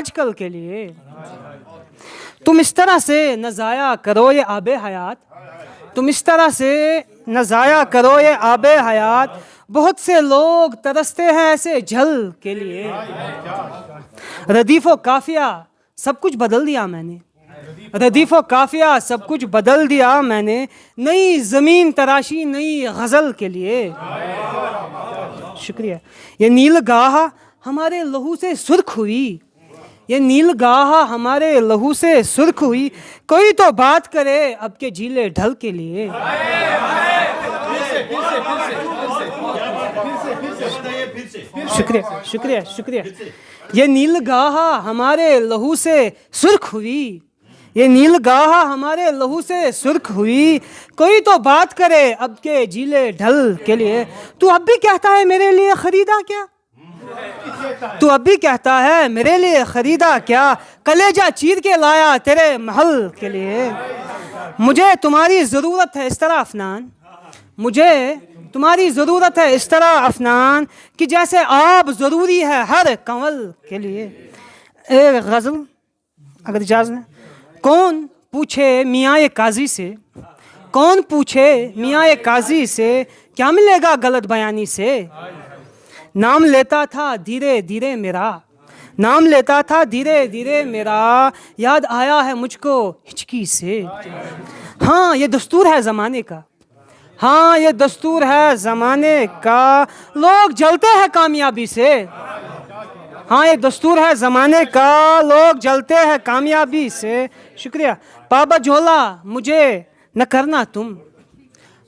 آج کل کے لیے. تم اس طرح سے نہ ضائع کرو یہ آب حیات, تم اس طرح سے نہ ضائع کرو یہ آب حیات. بہت سے لوگ ترستے ہیں ایسے جھل کے لیے. ردیف و قافیہ سب کچھ بدل دیا میں نے, ردیف و قافیہ سب کچھ بدل دیا میں نے. نئی زمین تراشی نئی غزل کے لیے. شکریہ. یہ نیل گاہ ہمارے لہو سے سرخ ہوئی, یہ نیل گاہ ہمارے لہو سے سرخ ہوئی. کوئی تو بات کرے اب کے جھیلے ڈھل کے لیے. شکریہ شکریہ شکریہ. یہ نیل گاہ ہمارے لہو سے سرخ ہوئی, یہ نیل گاہ ہمارے لہو سے سرخ ہوئی. کوئی تو بات کرے اب کے جھیلے ڈھل کے لیے. تو اب بھی کہتا ہے میرے لیے خریدا کیا, تو اب بھی کہتا ہے میرے لیے خریدا کیا. کلیجہ چیر کے لایا تیرے محل کے لیے. مجھے تمہاری ضرورت ہے اس طرح افنان, مجھے تمہاری ضرورت ہے اس طرح افنان کہ جیسے آب ضروری ہے ہر کنول کے لیے. ایک غزل اگر اجازت ہے. کون پوچھے میاں قاضی سے, کون پوچھے میاں قاضی سے کیا ملے گا غلط بیانی سے. نام لیتا تھا دھیرے دھیرے میرا, نام لیتا تھا دھیرے دھیرے میرا. یاد آیا ہے مجھ کو ہچکی سے. ہاں یہ دستور ہے زمانے کا, ہاں یہ دستور ہے زمانے کا. لوگ جلتے ہیں کامیابی سے, ہاں یہ دستور ہے زمانے کا. لوگ جلتے ہیں کامیابی سے. شکریہ. بابا جھولا مجھے نہ کرنا تم,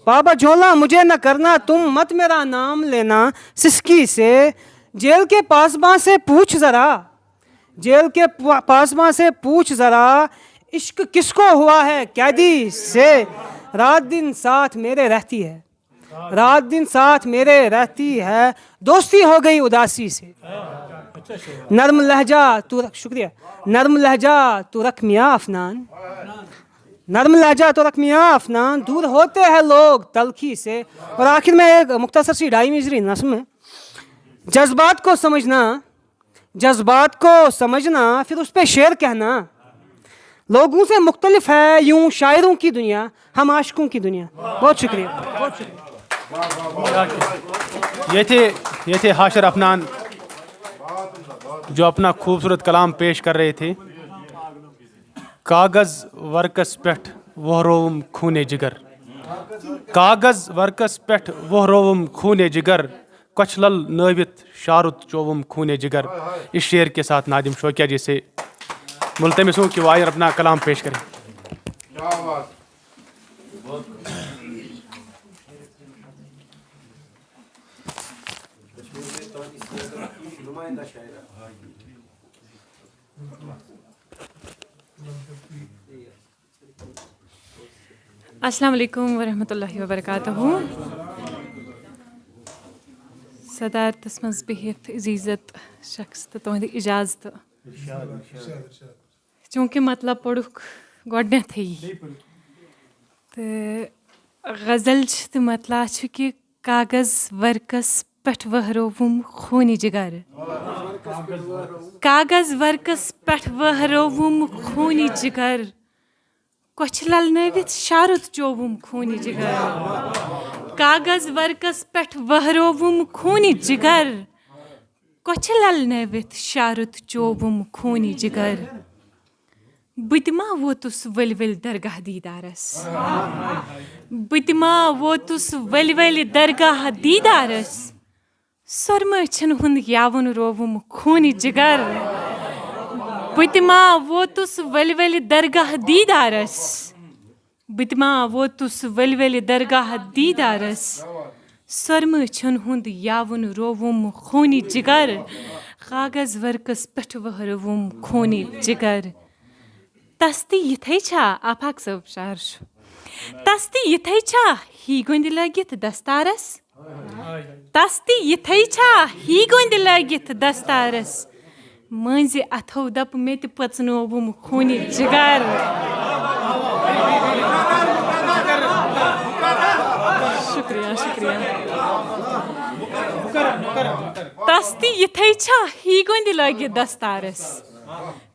بابا جھولا مجھے نہ کرنا تم. مت میرا نام لینا سسکی سے. جیل کے پاسباں سے پوچھ ذرا, جیل کے پاسباں سے پوچھ ذرا عشق کس کو ہوا ہے قیدی سے. رات دن ساتھ میرے رہتی ہے, رات دن ساتھ میرے رہتی ہے. دوستی ہو گئی اداسی سے. نرم لہجہ تو رکھ, شکریہ. نرم لہجہ تو رکھ میاں افنان, نرم لہجہ تو رکھ میاں افنان. دور ہوتے ہیں لوگ تلخی سے. اور آخر میں ایک مختصر سی 2.5 مصری نظم ہے. جذبات کو سمجھنا, جذبات کو سمجھنا پھر اس پہ شعر کہنا. لوگوں سے مختلف ہے یوں شاعروں کی دنیا, ہم عاشقوں کی دنیا. بہت شکریہ, بہت شکریہ. یہ تھے حاشر افنان جو اپنا خوبصورت کلام پیش کر رہے تھے. کاغذ ورکس پٮ۪ٹھ وہروم خونے جگر, کاغذ ورکس پٮ۪ٹھ وہروم خونے جگر. کچھلل نٲوِتھ شارت چووم خونے جگر. اس شعر کے ساتھ نادم شوکیہ جی سے ملتمس ہوں کہ وہ آئے اپنا کلام پیش کریں. السلام علیکم ورحمۃ اللہ وبرکاتہ. صدارتس منٛز بِہِتھ عزیٖزت شخص تہٕ تُہنٛدِ اِجازتہٕ چوٗنٛکہِ مطلب پوٚرُکھ گۄڈنٮ۪تھٕے تہٕ غزل چھِ تہٕ مطلب چھُ کہِ کاغذ ورقس پٮ۪ٹھ ؤہرووُم خوٗنہِ جِگر, کاغذ ورقس پٮ۪ٹھ ؤہرووُم خوٗنہِ جِگر. کۄچھِ للنٲوِتھ شارُت چووُم خوٗنہِ جِگر, کاغذ ورقس پٮ۪ٹھ ؤہرووُم خوٗنہِ جِگر. کۄچھِ للنٲوِتھ شارُت چووُم خوٗنہِ جِگر. بہٕ تہِ ما ووتُس ؤلۍ ؤلۍ درگاہ دیٖدارس, بہٕ تہِ ما ووتُس ؤلۍ ؤلۍ درگاہ دیٖدارس. سۄرمٲچھن ہُنٛد یاوُن رووُم خوٗنہِ جِگر. بہٕ تہِ ما ووتُس ؤلۍ ؤلۍ درگاہ دیٖدارس, بہٕ تہِ ما ووتُس ؤلۍ ؤلۍ درگاہ دیٖدارس. سۄرمٲچھن ہُنٛد یاوُن رووُم خوٗنہِ جِگر. کاغذ ورقس پٮ۪ٹھ ؤہرووُم خوٗنہِ جِگر. تس تہِ یِتھٕے چھا, آفاق صٲب شعر چھُ, تس تہِ یِتھٕے چھا ہی گٔنٛدۍ لٲگِتھ دستارس, تس تہِ یِتھٕے چھا ہی گٔنٛدۍ لٲگِتھ دستارس. مٲنٛزِ اَتھو دپ مےٚ تہِ پٔژنووُم خوٗنہِ جِگر. شُکریہ شُکریہ. تس تہِ یِتھٕے چھا ہی گٔنٛدۍ لٲگِتھ دستارس,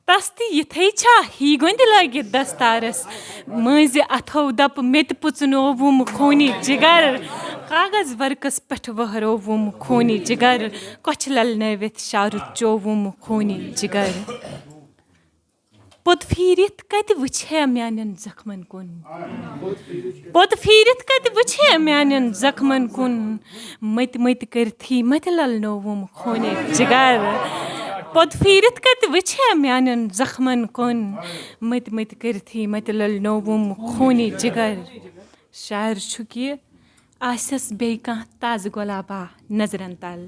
تس تہِ یِتھَے چھا ہی گۄندِ لٲگِتھ دستارس مٲنٛزِ اَتھو دپ مےٚ تہِ پُژنووُم خوٗنی جِگر کاغذ ورقس پٮ۪ٹھ ؤہرووُم خوٗنی جِگر کۄچھِ للنٲوِتھ شارُت چووُم خوٗنی جِگر پوٚت پھیٖرِتھ کتہِ وٕچھِ ہے میانٮ۪ن زخمن کُن پوٚت پھیٖرِتھ کتہِ وٕچھِ ہے میانٮ۪ن زخمن کُن مٔتۍ مٔتۍ کٔرتھٕے متہِ للنووُم خوٗنی جِگر پوٚت پھیٖرِتھ کتہِ وٕچھِ ہے میانٮ۪ن زخمن کُن مٔتۍ مٔتۍ کٔرتھٕے متہِ للنووُم خوٗنی جِگر شاعر چھُ کہِ آسٮ۪س بیٚیہِ کانٛہہ تازٕ گۄلابا نظرن تل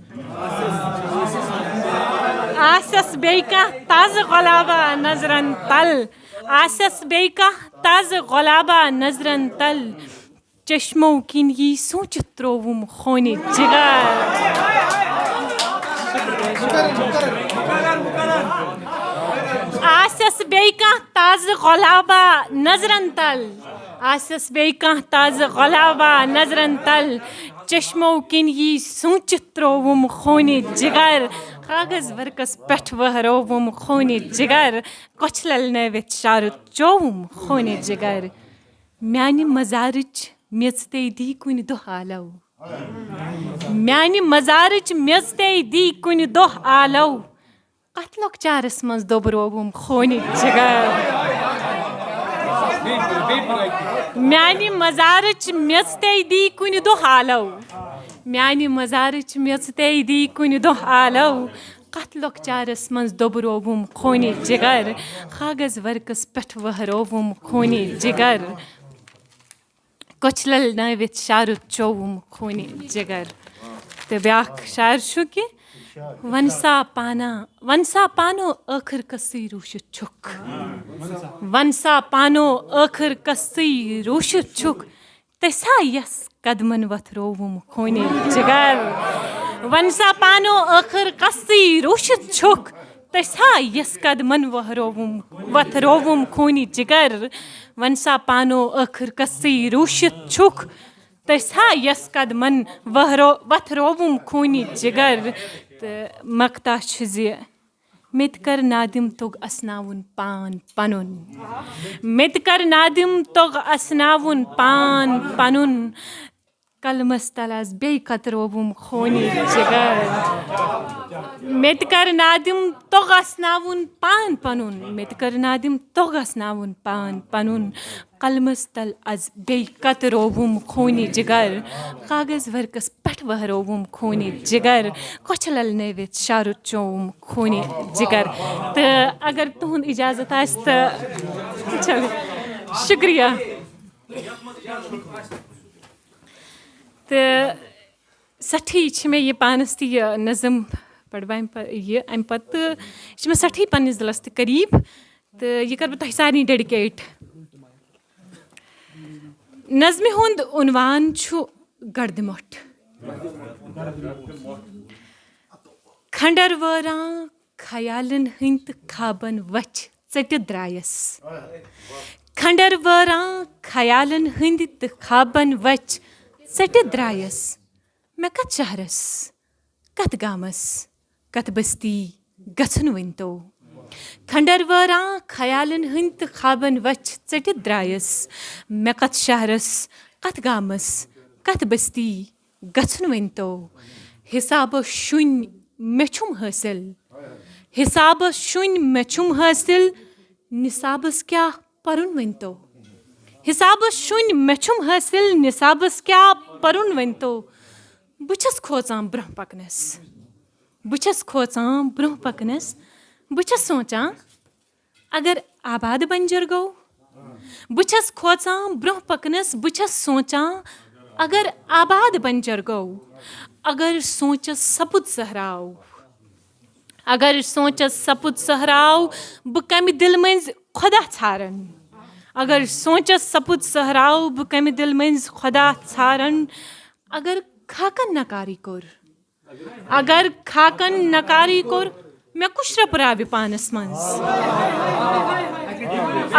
آسٮ۪س بیٚیہِ کانٛہہ تازٕ گۄلابا نظرن تل آسٮ۪س بیٚیہِ کانٛہہ تازٕ گۄلابا نظرن تل چشمو کِنۍ یی سوٗنٛچِتھ ترووُم خوٗنی جِگر آسٮ۪س بیٚیہِ کانٛہہ تازٕ گۄلابا نظرن تل آسٮ۪س بیٚیہِ کانٛہہ تازٕ گۄلابا نظرن تل چشمو کِنۍ یی سوٗنٛچِتھ ترووُم خوٗنی جِگر کاغذ ورقس پٮ۪ٹھ ؤہرووُم خوٗنی جِگر کۄچھِ للنٲوِتھ شارُت چووُم خوٗنی جِگر میانہِ مزارٕچ میٚژ تے دی کُنہِ دۄہ آلو میانہِ مزارٕچ میٚژ تے دی کُنہِ دۄہ آلو کتھ لۄکچارس منٛز دوٚبرووُم خوٗنی جِگر میانہِ مزارٕچ میٚژ تے دی کُنہِ دۄہ آلو میانہِ مزارٕچ میٚژ تے دی کُنہِ دۄہ آلو کتھ لۄکچارس منٛز دوٚبرووُم خوٗنی جِگر کاغذ ورقس پٮ۪ٹھ ؤہرووُم خوٗنی جِگر کۄچھِ للنٲوِتھ شارُت چووُم خوٗنی جِگر تہٕ بیٛاکھ شاعر چھُ کہِ ون سا پانو ٲخٕر قصٕے روٗشِتھ چھُکھ ون سا پانو ٲخٕر قصٕے روٗشِتھ چھُکھ تسا یس قدمن وتھرووُم خوٗنی جِگر ون سا پانو ٲخٕر قصٕے روٗشِتھ چھُکھ تسا یس قدمن وتھرووُم خوٗنی جِگر ون سا پانو ٲخٕر قصٕے روٗشِتھ چھُکھ تسا یس قدمن وتھرووُم خوٗنی جِگر تہٕ مکتا چھُ زِ مےٚ تہِ کر نادِم توٚگ اسناوُن پان پنُن مےٚ تہِ کر نادِم توٚگ اسناوُن پان پنُن قلمس تل آز بیٚیہِ قطرووُم خوٗنی جِگر مےٚ تہِ کر نادِم توٚگ اسناوُن پان پنُن مےٚ تہِ کر نادِم توٚگ اسناوُن پان پنُن قلمس تل آز بیٚیہِ قطرووُم خوٗنی جِگر کاغذ ورقس پٮ۪ٹھ ؤہرووُم خوٗنی جِگر کۄچھِ للنٲوِتھ شارُت چووُم خوٗنی جِگر تہٕ اگر تُہُنٛد اِجازت آسہِ تہٕ چلو شُکریہ تہٕ سٮ۪ٹھٕے چھِ مےٚ یہِ پانس تہِ یہِ نظم پڑھوامہِ یہِ اَمہِ پتہٕ یہِ چھِ مےٚ سٮ۪ٹھٕے پننِس دِلس تہِ قریٖب تہٕ یہِ کرٕ بہٕ تۄہہِ سارنٕے ڈیڈِکیٹ نظمہِ ہُنٛد عنوان چھُ گردِ مۄٹھ کھنڈر وٲران خیالن ہٕنٛدۍ تہٕ خابن وچھِ ژٔٹِتھ درٛایس کھنڈر وٲران خیالن ہٕنٛدۍ تہٕ خابن وچھِ ژٔٹِتھ درٛایس مےٚ کتھ شہرس کتھ گامس کتھ بستی گژھُن ؤنۍتو کھنڈر وٲران خیالن ہٕنٛدۍ تہٕ خابن وچھِ ژٔٹِتھ درٛایس مےٚ کتھ شہرس کتھ گامس کتھ بستی گژھُن ؤنۍتو حسابس شُنۍ مےٚ چھُم حٲصِل حسابس شُنۍ مےٚ چھُم حٲصِل نِصابس کیٛاہ پرُن ؤنۍتو حسابس شُنۍ مےٚ چھُم حٲصِل نِصابس کیٛاہ پرُن ؤنۍتو بہٕ چھس کھوژان برٛونٛہہ پکنس بہٕ چھس کھوژان برٛونٛہہ پکنس بہٕ چھس سونٛچان اگر آباد بنجر گوٚو بہٕ چھس کھوژان برٛونٛہہ پکنس بہٕ چھس سونٛچان اگر آباد بنجر گوٚو اگر سونٛچس سپُد سہراو اگر سونٛچس سپُد سہراو بہٕ کمہِ دِلہٕ مٔنٛزۍ خۄدا ژھارن اگر سونٛچس سپُد سہراو بہٕ کمہِ دِلہٕ مٔنٛزۍ خۄدا ژھارن اگر خاکن نکاری کوٚر اگر خاکن نکاری کوٚر مےٚ کُس شرٛپراوِ پانس منٛز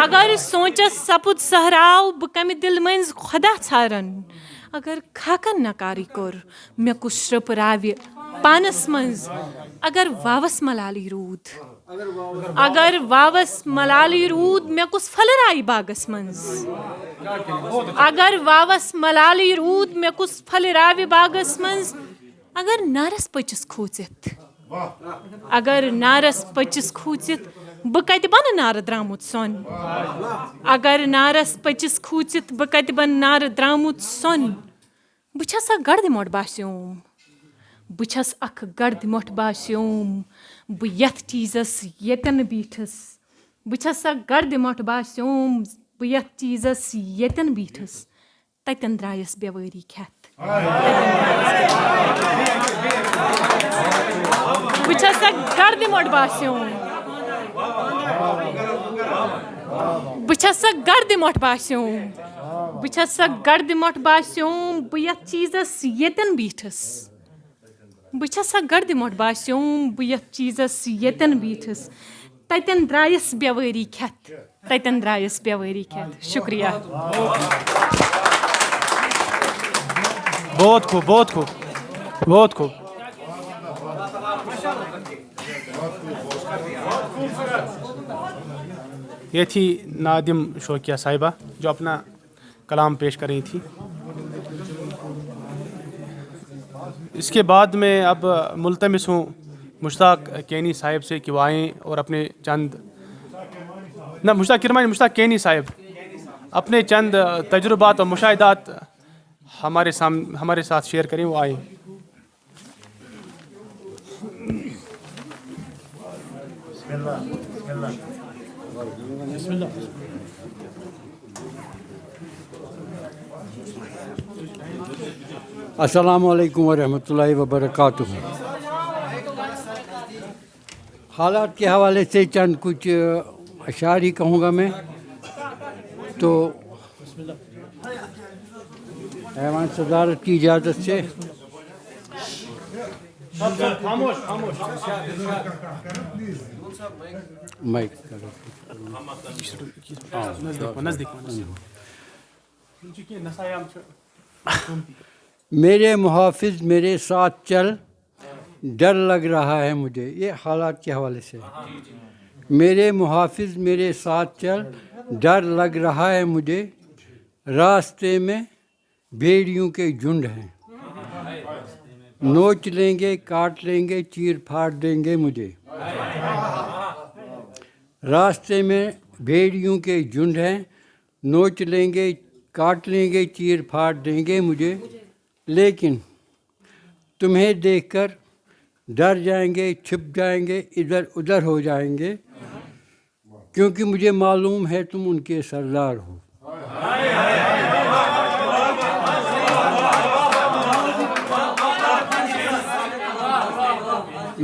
اگر سونٛچس سپُد سہراو بہٕ کمہِ دِلہٕ مٔنٛزۍ خۄدا ژھارن اگر خاکن نکاری کوٚر مےٚ کُس شرٛپراوِ پانس منٛز اگر واوس ملالی روٗد اگر واوس ملالی روٗد مےٚ کُس پھلہٕ راوِ باغس منٛز اگر واوس ملالی روٗد مےٚ کُس پھلہٕ راوِ باغس منٛز اگر نارس پٔچِس کھوٗژِتھ اگر نارس پٔچِس کھوٗژِتھ بہٕ کتہِ بنہٕ نارٕ درٛامُت سۄن اگر نارس پٔچِس کھوٗژِتھ بہٕ کتہِ بنہٕ نارٕ درٛامُت سۄن بہٕ چھس اکھ گردِ مۄٹھ باسیوم بہٕ چھس اکھ گردِ مۄٹھ باسیوم بہٕ یتھ چیٖزس ییٚتٮ۪ن بیٖٹھٕس بہٕ چھس اکھ گردِ مۄٹھ باسیوم بہٕ یتھ چیٖزس ییٚتٮ۪ن بیٖٹھٕس تتٮ۪ن درٛایس بیوٲری کھٮ۪تھ بہٕ چھس اکھ گردِ مۄٹھ باسیوم بہٕ چھس اکھ گردِ مۄٹھ باسیوم بہٕ چھس اکھ گردِ مۄٹھ باسیوم بہٕ یتھ چیٖزس ییٚتٮ۪ن بیٖٹھٕس بہٕ چھس اکھ گردِ مۄٹھ باسیوم بہٕ یتھ چیٖزس ییٚتٮ۪ن بیٖٹھٕس تتٮ۪ن درٛایس بیوٲری کھٮ۪تھ تتٮ۪ن درٛایس بیوٲری کھٮ۪تھ شُکریہ بہت خوب بہت خوب بہت خوب یہ تھی نادم شوقیہ صاحبہ جو اپنا کلام پیش کر رہی تھی. اس کے بعد میں اب ملتمس ہوں مشتاق کینی صاحب سے کہ وہ آئیں اور اپنے چند مشتاق کینی صاحب اپنے چند تجربات اور مشاہدات ہمارے ساتھ شیئر کریں. وہ آئیں. السلام علیکم ورحمۃ اللہ وبرکاتہ. حالات کے حوالے سے چند کچھ اشعار ہی کہوں گا میں. تو ایوان صدارت کی اجازت سے میرے محافظ میرے ساتھ چل ڈر لگ رہا ہے مجھے. یہ حالات کے حوالے سے. میرے محافظ میرے ساتھ چل ڈر لگ رہا ہے مجھے. راستے میں بھیڑیوں کے جھنڈ ہیں. نوچ لیں گے کاٹ لیں گے چیر پھاڑ دیں گے مجھے. راستے میں بھیڑیوں کے جھنڈ ہیں. نوچ لیں گے کاٹ لیں گے چیر پھاڑ دیں گے مجھے. لیکن تمہیں دیکھ کر ڈر جائیں گے چھپ جائیں گے ادھر ادھر ہو جائیں گے کیونکہ مجھے معلوم ہے تم ان کے سردار ہو.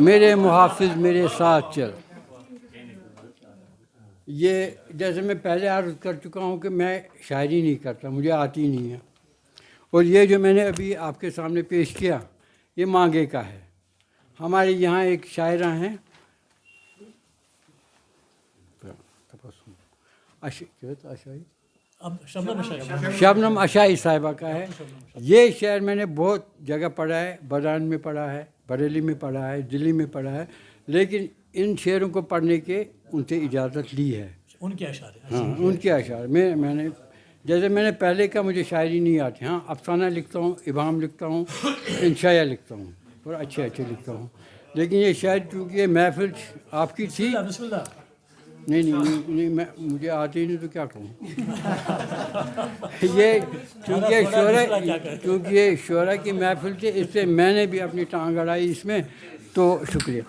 میرے محافظ میرے ساتھ چل. یہ جیسے میں پہلے عرض کر چکا ہوں کہ میں شاعری نہیں کرتا, مجھے آتی نہیں ہے. اور یہ جو میں نے ابھی آپ کے سامنے پیش کیا یہ مانگے کا ہے. ہمارے یہاں ایک شاعرہ ہیں شبنم اشائی صاحبہ کا ہے. یہ شعر میں نے بہت جگہ پڑھا ہے. بدان میں پڑھا ہے, بریلی میں پڑھا ہے, دلی میں پڑھا ہے. لیکن ان شعروں کو پڑھنے کے ان سے اجازت لی ہے. ان کے اشعار. ہاں ان کے اشعار میں نے جیسے میں نے پہلے کا مجھے شاعری نہیں آتی. ہاں افسانہ لکھتا ہوں, ابہام لکھتا ہوں, انشائیہ لکھتا ہوں اور اچھے لکھتا ہوں. لیکن یہ شاید چونکہ یہ محفل آپ کی تھی نہیں مجھے آتی نہیں تو کیا کہوں. یہ چونکہ یہ شعرا کی محفل تھی اس سے میں نے بھی اپنی ٹانگ اڑائی اس میں. تو شکریہ.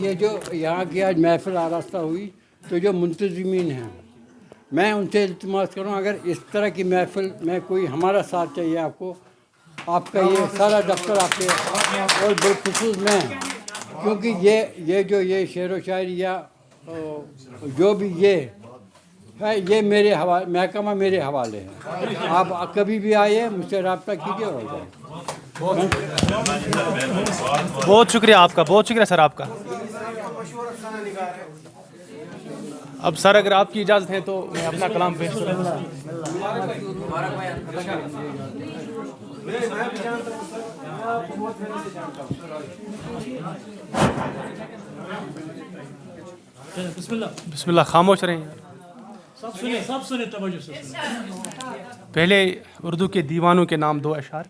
یہ جو یہاں کی آج محفل آراستہ ہوئی تو جو منتظمین ہیں میں ان سے التماس کروں اگر اس طرح کی محفل میں کوئی ہمارا ساتھ چاہیے آپ کو. آپ کا یہ سارا دفتر آپ کے اور بالخصوص میں کیونکہ یہ شعر و شاعری یا جو بھی یہ ہے یہ میرے حوالے محکمہ میرے حوالے ہے. آپ کبھی بھی آئیے مجھ سے رابطہ کیجیے ہو جائے. بہت شکریہ آپ کا, بہت شکریہ سر آپ کا. اب سر اگر آپ کی اجازت ہے تو میں اپنا کلام پیش کروں. بسم اللہ خاموش رہیں یار. سب سنے توجہ سے سنے. پہلے اردو کے دیوانوں کے نام 2 اشعار.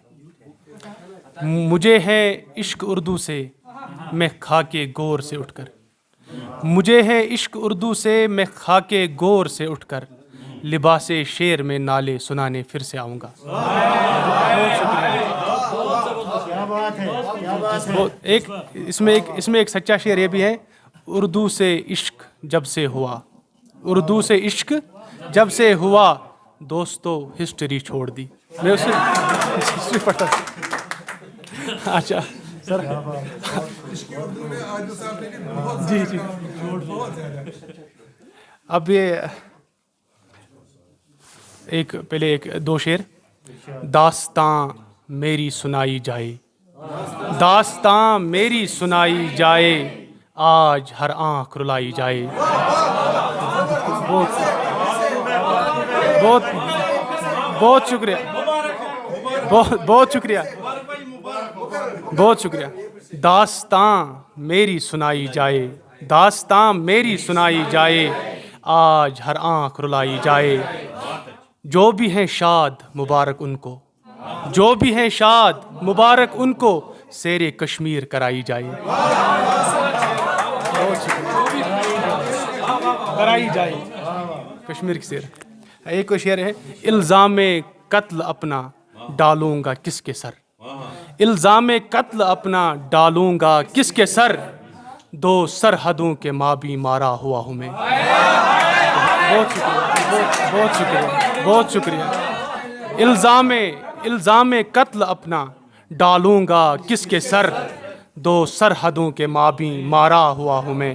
مجھے ہے عشق اردو سے میں خاکے گور سے اٹھ کر, مجھے ہے عشق اردو سے میں خاکے گور سے اٹھ کر, لباس شعر میں نالے سنانے پھر سے آؤں گا. ایک اس میں ایک سچا شعر یہ بھی ہے, اردو سے عشق جب سے ہوا, اردو سے عشق جب سے ہوا, دوستو ہسٹری چھوڑ دی. میں اسے ہسٹری پڑھتا تھا. اچھا سر جی جی. اب یہ ایک پہلے 2 شعر. داستاں میری سنائی جائے, داستاں میری سنائی جائے, آج ہر آنکھ رلائی جائے. بہت بہت شکریہ, بہت شکریہ, بہت شکریہ. داستاں میری سنائی جائے, داستاں میری سنائی جائے, آج ہر آنکھ رلائی جائے. جو بھی ہیں شاد مبارک ان کو, جو بھی ہیں شاد مبارک ان کو, سیر کشمیر کرائی جائے. کرائی جائے کشمیر کی سیر. ایک شعر ہے, الزام قتل اپنا ڈالوں گا کس کے سر, الزام قتل اپنا ڈالوں گا کس کے سر, 2 سرحدوں کے مابیں مارا ہوا ہوں میں. بہت شکریہ, بہت شکریہ, بہت شکریہ. الزام قتل اپنا ڈالوں گا کس کے سر, 2 سرحدوں کے مابیں مارا ہوا ہوں میں.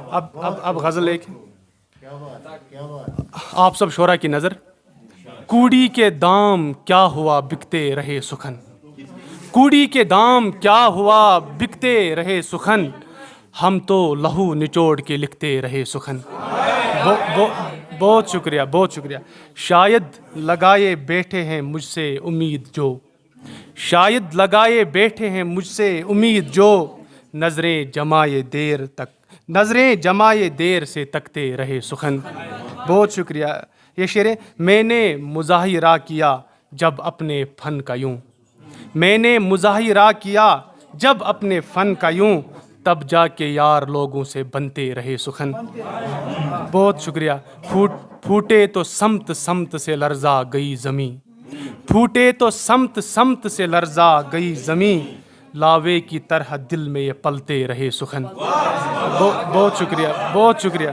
اب غزل ایک, آپ سب شعراء کی نظر. کوڑی کے دام کیا ہوا بکتے رہے سخن, کوڑی کے دام کیا ہوا بکتے رہے سخن, ہم تو لہو نچوڑ کے لکھتے رہے سخن. بہت شکریہ, بہت شکریہ. شاید لگائے بیٹھے ہیں مجھ سے امید جو, شاید لگائے بیٹھے ہیں مجھ سے امید جو, نظریں جمائے دیر تک, نظریں جمائے دیر سے تکتے رہے سخن. بہت شکریہ. یہ شعر ہے, میں نے مظاہرہ کیا جب اپنے فن کا یوں, میں نے مظاہرہ کیا جب اپنے فن کا یوں, تب جا کے یار لوگوں سے بنتے رہے سخن. بہت شکریہ. پھوٹے تو سمت سمت سے لرزا گئی زمیں, پھوٹے تو سمت سمت سے لرزا گئی زمیں, لاوے کی طرح دل میں یہ پلتے رہے سخن. بہت شکریہ, بہت شکریہ,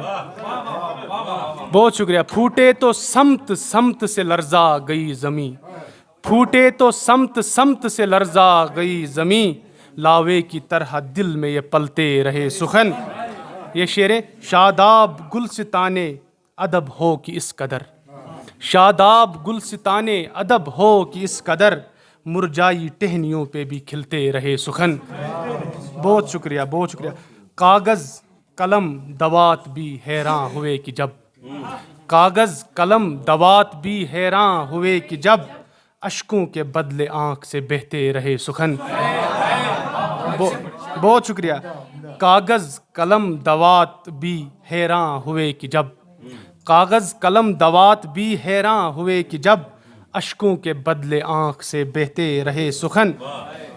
بہت شکریہ. پھوٹے تو سمت سمت سے لرزا گئی زمیں, پھوٹے تو سمت سمت سے لرزا گئی زمیں, لاوے کی طرح دل میں یہ پلتے رہے سخن. یہ شعر شاداب گلستانے ادب ہو کہ اس قدر, شاداب گلستانے ادب ہو کہ اس قدر, مرجائی ٹہنیوں پہ بھی کھلتے رہے سخن. بہت شکریہ, بہت شکریہ. کاغذ قلم دوات بھی حیراں ہوئے کہ جب, کاغذ قلم دوات بھی حیراں ہوئے کہ جب, اشکوں کے بدلے آنکھ سے بہتے رہے سخن. بہت شکریہ. کاغذ قلم دوات بھی حیراں ہوئے کہ جب, کاغذ قلم دوات بھی حیراں ہوئے کہ جب, اشکوں کے بدلے آنکھ سے بہتے رہے سخن.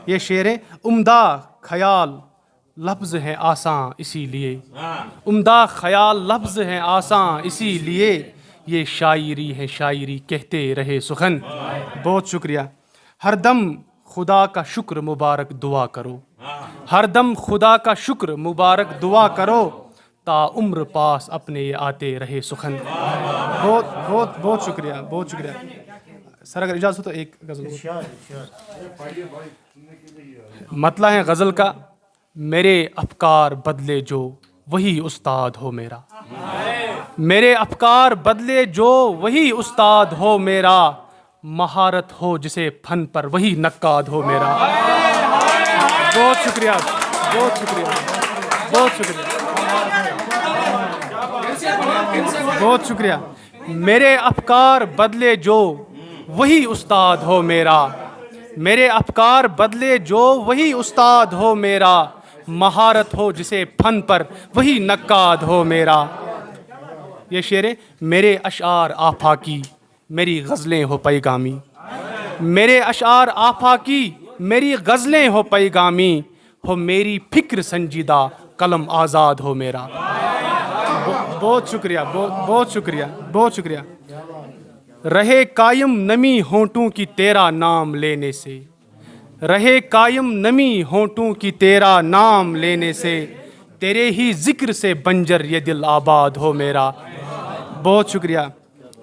یہ شعر ہے, عمدہ خیال لفظ ہیں آساں اسی لیے, عمدہ خیال لفظ ہیں آساں اسی لیے, یہ شاعری ہے شاعری کہتے رہے سخن. بہت شکریہ. ہر دم خدا کا شکر مبارک دعا کرو, ہر دم خدا کا شکر مبارک دعا کرو, تا عمر پاس اپنے یہ آتے رہے سخن. بہت بہت بہت شکریہ, بہت شکریہ. سر اگر اجازت ہو تو ایک غزل. مطلع ہے غزل کا, میرے افکار بدلے جو وہی استاد ہو میرا, میرے افکار بدلے جو وہی استاد ہو میرا, مہارت ہو جسے فن پر وہی نقاد ہو میرا. بہت شکریہ, بہت شکریہ, بہت شکریہ, بہت شکریہ. میرے افکار بدلے جو وہی استاد ہو میرا, میرے افکار بدلے جو وہی استاد ہو میرا، مہارت ہو جسے فن پر وہی نقاد ہو میرا. یہ شعر ہے. میرے اشعار آفاقی میری غزلیں ہو پیغامی، میرے اشعار آفاقی میری غزلیں ہو پیغامی، ہو میری فکر سنجیدہ قلم آزاد ہو میرا. بہت شکریہ، بہت شکریہ، بہت شکریہ. رہے قائم نمی ہونٹوں کی تیرا نام لینے سے، رہے قائم نمی ہونٹوں کی تیرا نام لینے سے، تیرے ہی ذکر سے بنجر یہ دل آباد ہو میرا. بہت شکریہ.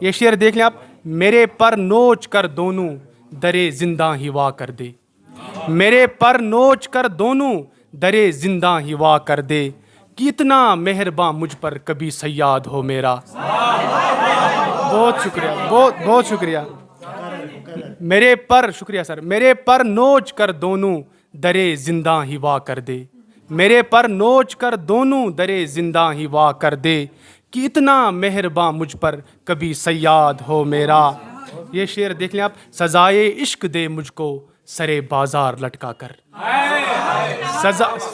یہ شعر دیکھ لیں آپ. میرے پر نوچ کر دونوں درے زندہ ہی وا کر دے، میرے پر نوچ کر دونوں درے زندہ ہی وا کر دے، کتنا مہرباں مجھ پر کبھی صیاد ہو میرا. بہت شکریہ، بہت شکریہ. میرے پر، شکریہ سر. میرے پر نوچ کر دونوں درے زندہ ہی وا کر دے، میرے پر نوچ کر دونوں درے زندہ ہی وا کر دے، کہ اتنا مہرباں مجھ پر کبھی صیاد ہو میرا. یہ شعر دیکھ لیں آپ. سزائے عشق دے مجھ کو سرے بازار لٹکا کر،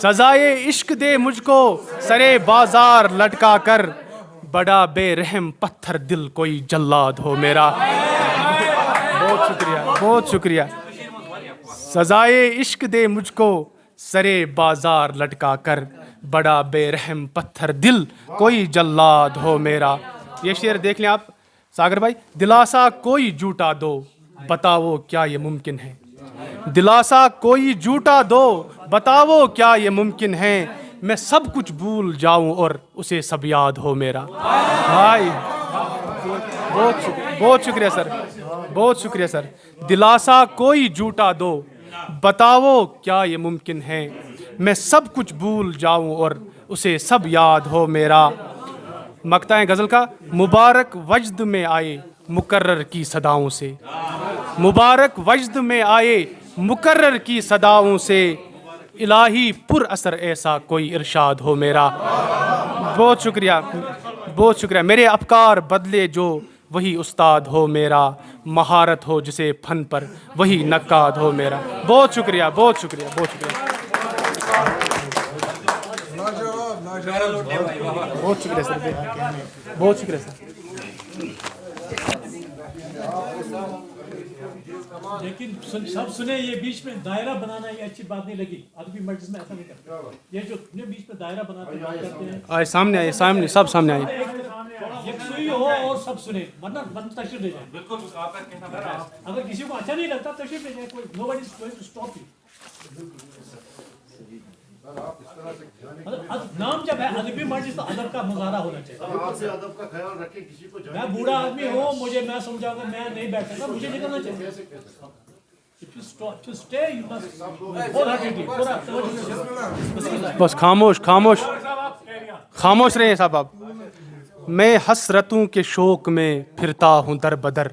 سزائے عشق دے مجھ کو سرے بازار لٹکا کر، بڑا بے رحم پتھر دل کوئی جلاد ہو میرا. بہت شکریہ، بہت شکریہ. سزائے عشق دے مجھ کو سرے بازار لٹکا کر، بڑا بے رحم پتھر دل کوئی جلاد ہو میرا. یہ شعر دیکھ لیں آپ ساگر بھائی. دلاسا کوئی جھوٹا دو بتاؤ کیا یہ ممکن ہے، دلاسا کوئی جھوٹا دو بتاؤ کیا یہ ممکن ہے، میں سب کچھ بھول جاؤں اور اسے سب یاد ہو میرا. بھائی بہت شکریہ سر، بہت شکریہ سر. دلاسا کوئی جھوٹا دو بتاؤ کیا یہ ممکن ہے، میں سب کچھ بھول جاؤں اور اسے سب یاد ہو میرا. مقطع غزل کا. مبارک وجد میں آئے مقرر کی صداؤں سے، مبارک وجد میں آئے مقرر کی صداؤں سے، الہی پر اثر ایسا کوئی ارشاد ہو میرا. بہت شکریہ، بہت شکریہ. میرے افکار بدلے جو وہی استاد ہو میرا، مہارت ہو جسے فن پر وہی نقاد ہو میرا. بہت شکریہ، بہت شکریہ، بہت شکریہ. بہت شکریہ سر، بہت شکریہ سر. لیکن سب سنے یہ بیچ میں دائرہ بنانا یہ اچھی بات نہیں لگی. ادبی مجلس میں ایسا نہیں کرتا. یہ جو بیچ میں دائرہ بناتے ہیں آئے سامنے آئے، سامنے سب سامنے آئے. یکسوئی ہو اور سب سنے، ورنہ تشریف لے جائیں. بالکل اگر کسی کو اچھا نہیں لگتا تشریف لے جائیں. کوئی nobody is going to stop you. نام جب ہے ادبی مجلس تو ادب کا مظاہرہ ہونا چاہیے. ادب کا خیال رکھیں. کسی کو میں بوڑھا آدمی ہوں، مجھے میں سمجھاؤں گا، میں نہیں بیٹھوں گا، مجھے نکلنا چاہیے. بس خاموش خاموش خاموش رہے صاحب آپ. میں حسرتوں کے شوق میں پھرتا ہوں در بدر،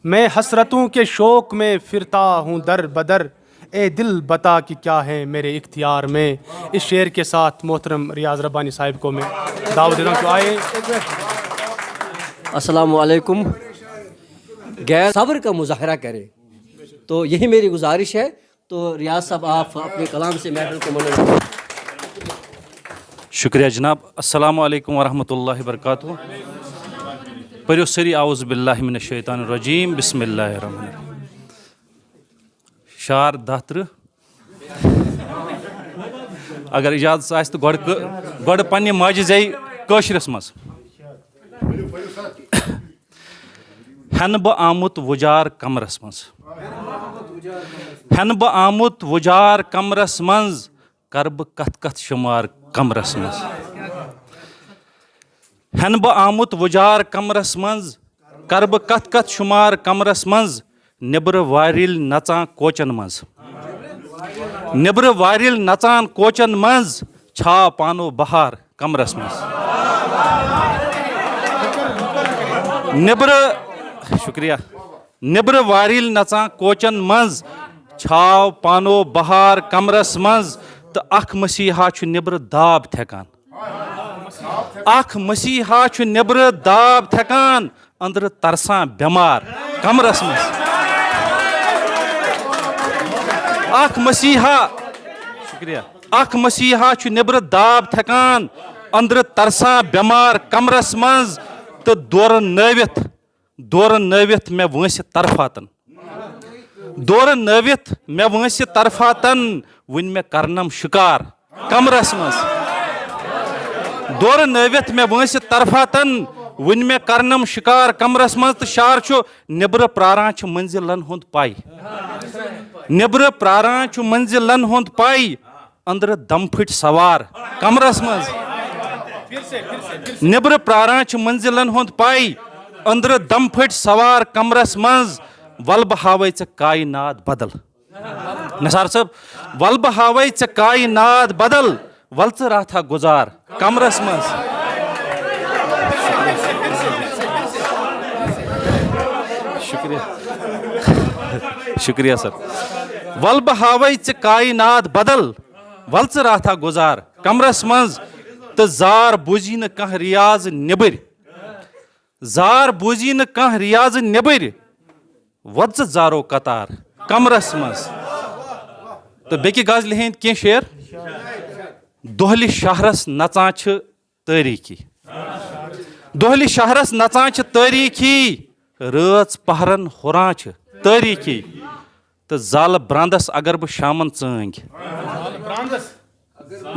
میں حسرتوں کے شوق میں پھرتا ہوں در بدر، اے دل بتا کہ کیا ہے میرے اختیار میں. اس شعر کے ساتھ محترم ریاض ربانی صاحب کو میں دعوت دیتا ہوں کہ آئے. السلام علیکم. غیر صبر کا مظاہرہ کرے تو یہی میری گزارش ہے. تو ریاض صاحب آپ اپنے کلام سے محفل کو منظم. شکریہ جناب. السلام علیکم ورحمۃ اللہ وبرکاتہ. پٔرِو سٲری اعوذ باللہ من الشیطان الرجیم بسم اللہ الرحمن الرحیم. شار 10 اگر اجازت آسہِ تہٕ گۄڈٕ پننہِ ماجہِ زٮ۪وِ کٲشرِس منٛز. ہٮ۪نہٕ بہٕ آمُت وُجار کمرس منٛز، ہٮ۪نہٕ بہٕ آمُت وُجار کمرس منٛز، کرٕ بہٕ کتھ کتھ شُمار کمرس منٛز. ہٮ۪نہٕ بہٕ آمُت وُجار کمرس منٛز، کرٕ بہٕ کتھ کتھ شُمار کمرس منٛز، نیٚبرٕ وارِ نژان کوچن منٛز، نیٚبرٕ وارِ نژان کوچن منٛز، چھا پانو بہار کمرس منٛز. نیٚبرٕ شُکریہ. نیٚبرٕ وارِ نژان کوچن منٛز، چھاو پانو بہار کمرس منٛز، تہٕ اکھ مسیحا چھُ نیٚبرٕ داب تھٮ۪کان، اکھ مسیحا چھُ نیٚبرٕ داب تھٮ۪کان، أنٛدرٕ ترسان بٮ۪مار کمرس منٛز. اخ مسیحا شکریہ اخ مسیحا چھُ نیبرٕ داب تھکان أندرٕ ترسان بٮ۪مار کمرس منٛز تہٕ دورن نٲوِتھ مےٚ وٲنٛسہِ طرفاتن دورن نٲوِتھ مےٚ وٲنٛسہِ طرفاتن وٕنہِ مےٚ کرنم شِکار کمرس منٛز دورن نٲوِتھ مےٚ وٲنٛسہِ طرفاتن وٕنہِ مےٚ کرنم شِکار کمرس منٛز تہٕ شار چھُ نیبرٕ پراران چھِ منزِلن ہُنٛد پے نیبرٕ پراران چھُ منزِلن ہُنٛد پے أندرٕ دم پھٕٹۍ سوار کمرس منٛز نیبرٕ پراران چھِ منزِلن ہُنٛد پے أندرٕ دم پھٕٹۍ سوار کمرس منٛز ول بہٕ ہاوے ژےٚ کاینات بدل نثار صٲب ول بہٕ ہاوے ژےٚ کاینات بدل ول ژٕ راتھا گُزار کمرس منٛز شکریہ سر ول بہٕ ہاوے ژےٚ کاینات بدل ول ژٕ راتھا گُزار کمرس منٛز تہٕ زار بوٗزی نہٕ کانٛہہ رِیاض نیبٕرۍ زار بوٗزی نہٕ کانٛہہ رِیاض نیبٕرۍ وۄد ژٕ زارو قطار کمرس منٛز تہٕ بیٚکہِ غزلہِ ہٕنٛدۍ کینٛہہ شعر دۄہلہِ شہرس نژان چھِ تٲریٖخی دۄہلہِ شہرس نژان چھِ تٲریٖخی رٲژ پہرن ہُران چھِ تٲریٖخی تہٕ زالہٕ برٛانٛدس اگر بہٕ شامن ژٲنٛگۍ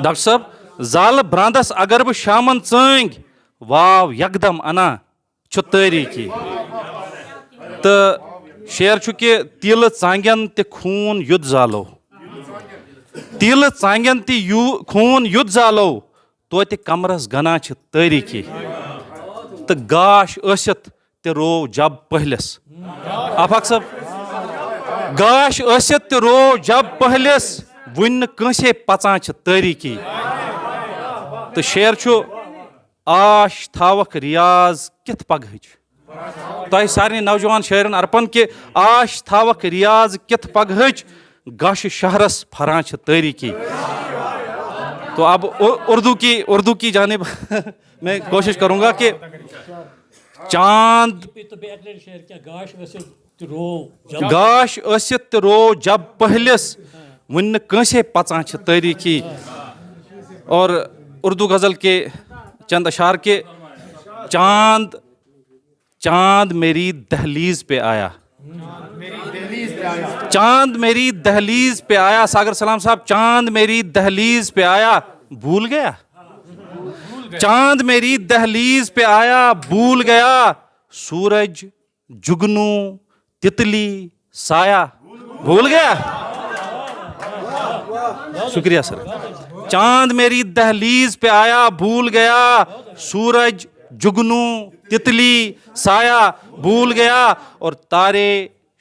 ڈاکٹر صٲب زالہٕ برٛانٛدس اگر بہٕ شامن ژٲنٛگۍ واو یکدم انا چھُ تٲریٖخی تہٕ شعر چھُ کہِ تیٖلہٕ ژانٛگٮ۪ن تہِ خوٗن یُد زالو تیٖلہٕ ژانٛگٮ۪ن تہِ خوٗن یُد زالو توتہِ کمرس گنا چھِ تٲریٖخی تہٕ گاش ٲسِتھ تہِ رو جب پہلِس آفاق صٲب گاش ٲسِتھ تہِ رو جب پہلِس وُنہِ نہٕ کٲنٛسے پژان چھِ تٲریٖخی تہٕ شعر چھُ آش تھاوکھ ریاض کِتھ پگہٕچ تۄہہِ سارنٕے نوجوان شٲعرن ارپن کہِ آش تھاوکھ ریاض کِتھ پگہٕچ گاشہِ شہرس پھران چھِ تٲریٖخی تو اب اردو کی جانب میں کوشش کروں گا کہ چاند گاش ٲسِتھ تہِ رو جب پہلِس وُنہِ نہٕ کٲنٛسے پژان چھِ تٲریٖخی اور اردو غزل کے چند اشعار کے چاند میری دہلیز پہ آیا چاند میری دہلیز پہ آیا ساگر سلام صاحب چاند میری دہلیز پہ آیا بھول گیا چاند میری دہلیز پہ آیا بھول گیا سورج جگنو تتلی سایہ بھول گیا شکریہ سر چاند میری دہلیز پہ آیا بھول گیا سورج جگنو تتلی سایہ بھول گیا اور تارے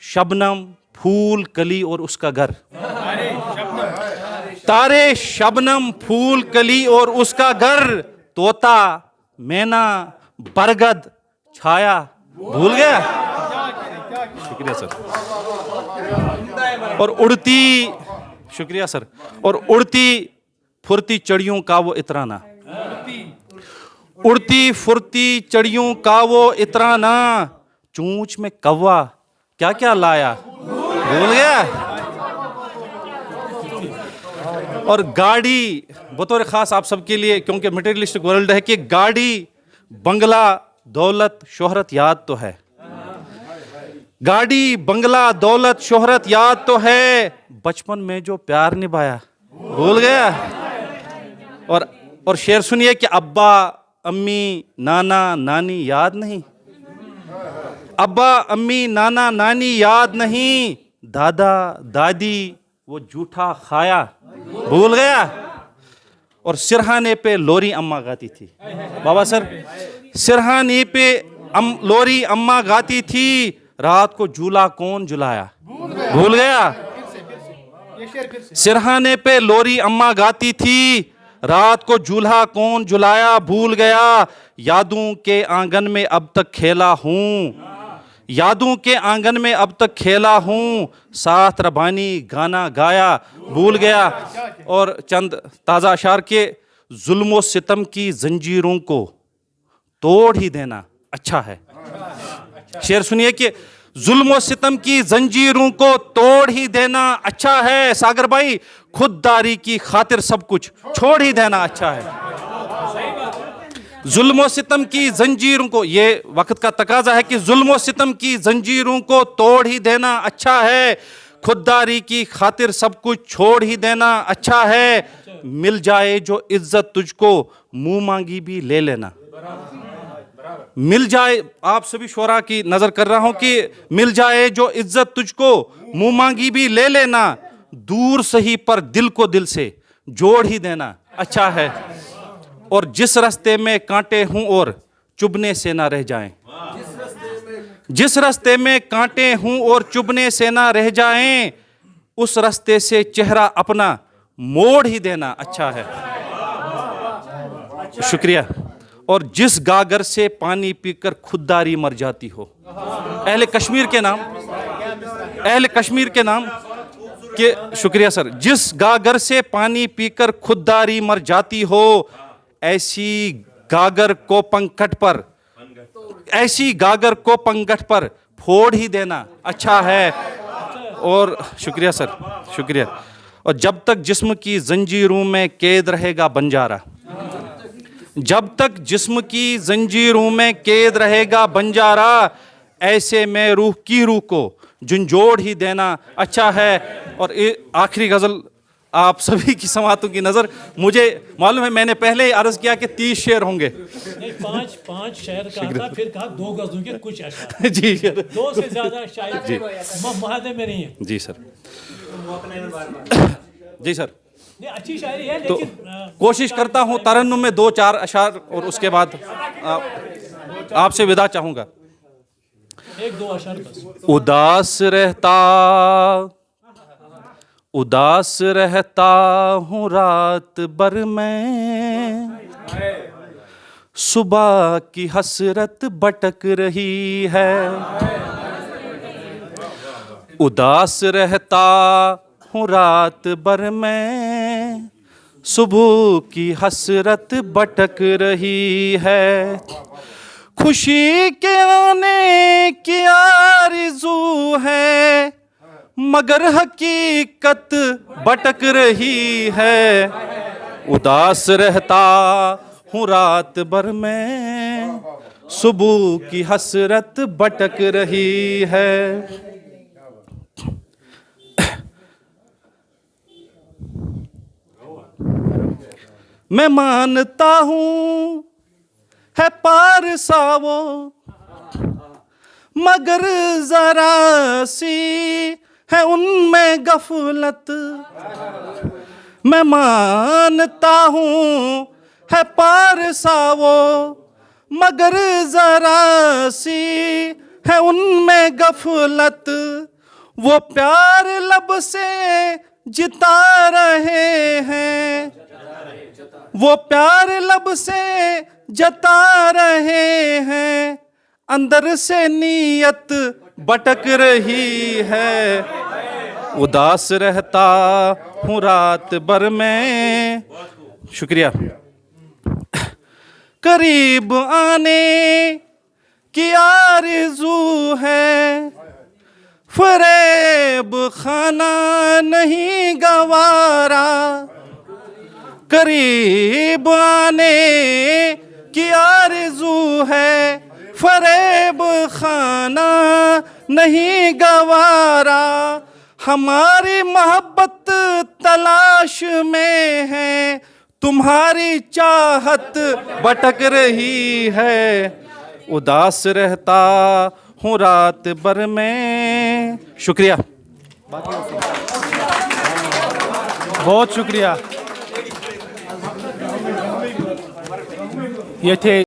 شبنم پھول کلی اور اس کا گھر تارے شبنم پھول کلی اور اس کا گھر طوطا مینا برگد چھایا بھول گیا شکریہ سر اور اڑتی شکریہ سر اور اڑتی پھرتی چڑیوں کا وہ اترانا اڑتی پھرتی چڑیوں کا وہ اترانا چونچ میں کوا کیا کیا لایا بھول گیا اور گاڑی بطور خاص آپ سب کے لیے کیونکہ مٹیریلسٹک ورلڈ ہے کہ گاڑی بنگلہ دولت شہرت یاد تو ہے گاڑی بنگلہ دولت شہرت یاد تو ہے بچپن میں جو پیار نبھایا بھول گیا اور شعر سنیے کہ ابا امی نانا نانی یاد نہیں ابا امی نانا نانی یاد نہیں دادا دادی وہ جھوٹا کھایا بھول گیا اور سرہانے پہ لوری اماں گاتی تھی بابا سر سرہانے پہ لوری اماں گاتی تھی رات کو جھولا کون جھلایا بھول گیا سرہانے پہ لوری اماں گاتی تھی رات کو جھولا کون جھلایا بھول گیا یادوں کے آنگن میں اب تک کھیلا ہوں یادوں کے آنگن میں اب تک کھیلا ہوں ساتھ ربانی گانا گایا بھول گیا اور چند تازہ اشعار کے ظلم و ستم کی زنجیروں کو توڑ ہی دینا اچھا ہے شعر سنیے کہ ظلم و ستم کی زنجیروں کو توڑ ہی دینا اچھا ہے. ساگر بھائی, خودداری کی خاطر سب کچھ چھوڑ ہی دینا اچھا ہے. ظلم و ستم کی زنجیروں کو, یہ وقت کا تقاضا ہے کہ ظلم و ستم کی زنجیروں کو توڑ ہی دینا اچھا ہے. خودداری کی خاطر سب کچھ چھوڑ ہی دینا اچھا ہے. مل جائے جو عزت تجھ کو منہ مانگی بھی لے لینا. مل جائے, آپ سبھی شعراء کی نظر کر رہا ہوں کہ مل جائے جو عزت تجھ کو منہ مانگی بھی لے لینا. دور سہی پر دل کو دل سے جوڑ ہی دینا اچھا ہے. اور جس راستے میں کانٹے ہوں اور چبھنے سے نہ رہ جائیں, جس راستے میں کانٹے ہوں اور چبھنے سے نہ رہ جائیں, اس راستے سے چہرہ اپنا موڑ ہی دینا اچھا ہے. شکریہ. اور جس گاگر سے پانی پی کر خودداری مر جاتی ہو, اہل کشمیر کے نام, اہل کشمیر کے نام کہ شکریہ سر, جس گاگر سے پانی پی کر خودداری مر جاتی ہو, ایسی گاگر کو پنکھٹ پر, ایسی گاگر کو پنکھٹ پر پھوڑ ہی دینا اچھا ہے. اور شکریہ سر, شکریہ. اور جب تک جسم کی زنجیروں میں قید رہے گا بنجارا, جب تک جسم کی زنجیروں میں قید رہے گا بنجارا, ایسے میں روح کی روح کو جھنجھوڑ ہی دینا اچھا ہے. اور آخری غزل آپ سبھی کی سماعتوں کی نظر, مجھے معلوم ہے میں نے پہلے ہی عرض کیا کہ 30 شعر ہوں گے. پانچ شعر کہا تھا, پھر کہا 2 غزلوں کے کچھ اشعار. جی 2 سے زیادہ شاعری معاہدے میں نہیں ہے. جی سر, جی سر. یہ اچھی شاعری ہے تو لیکن کوشش کرتا ہوں ترنم میں 2-4 اشعار, اور اس کے بعد آپ سے وداع چاہوں گا. 1-2 اشعار بس. اداس رہتا, اداس رہتا ہوں رات بھر میں, صبح کی حسرت بھٹک رہی ہے. اداس رہتا ہوں رات بھر میں, صبح کی حسرت بھٹک رہی ہے. خوشی کے آنے کی آرزو ہے, مگر حقیقت بھٹک رہی ہے. اداس رہتا ہوں رات بھر میں, صبح کی حسرت بھٹک رہی ہے. میں مانتا ہوں ہے پارسا وہ, مگر ذرا سی ہے ان میں غفلت. میں مانتا ہوں ہے پارسا وہ, مگر ذرا سی ہے ان میں غفلت. وہ پیار لب سے جتا رہے ہیں, وہ پیار لب سے جتا رہے ہیں, اندر سے نیت بھٹک رہی ہے. اداس رہتا ہوں رات بھر میں. شکریہ. قریب آنے کی آرزو ہے, فریب کھانا نہیں گوارا. قریب آنے کی آرزو ہے, فریب کھانا نہیں گوارا. ہماری محبت تلاش میں ہے, تمہاری چاہت بھٹک رہی ہے. اداس رہتا ہوں رات بھر میں. شکریہ, بہت شکریہ. یہ تھے